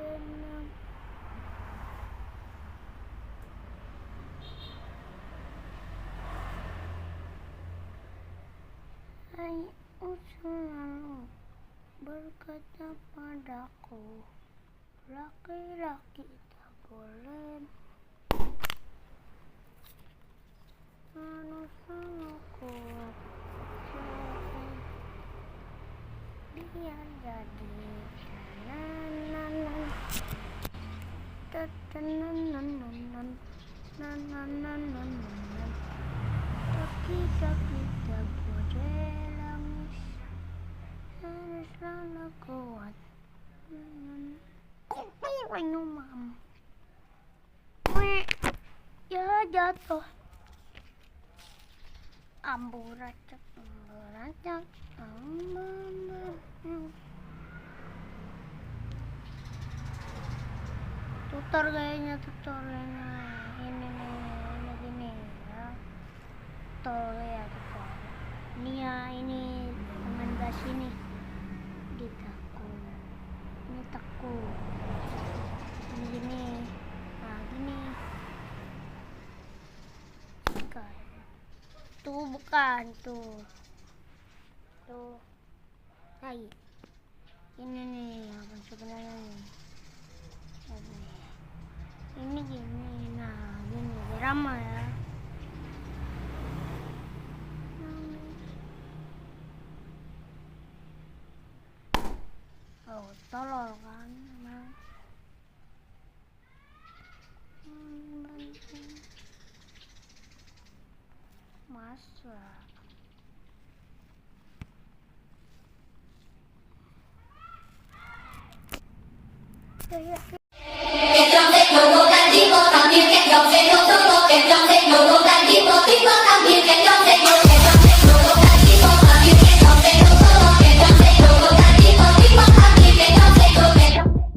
tenang. Ayahku selalu berkata padaku, laki-laki tak boleh selalu kuat. Dia jadi tapi tak boleh nangis, harus selalu kuat. Mam, ya jatuh. Amburacak. Tutor kayaknya ini gini ya. Tutor ya tutor. Ini ya ini dengan gas ini ditaku. Ini taku. Ini gini. Nah gini. Tuh bukan tuh. Hai. Ini nih apa sebenarnya nih. Ini gini, nah gini drama ya. Oh tolol kan emang. Masa Che già se non lo cantico, también che già se non lo, che già se non lo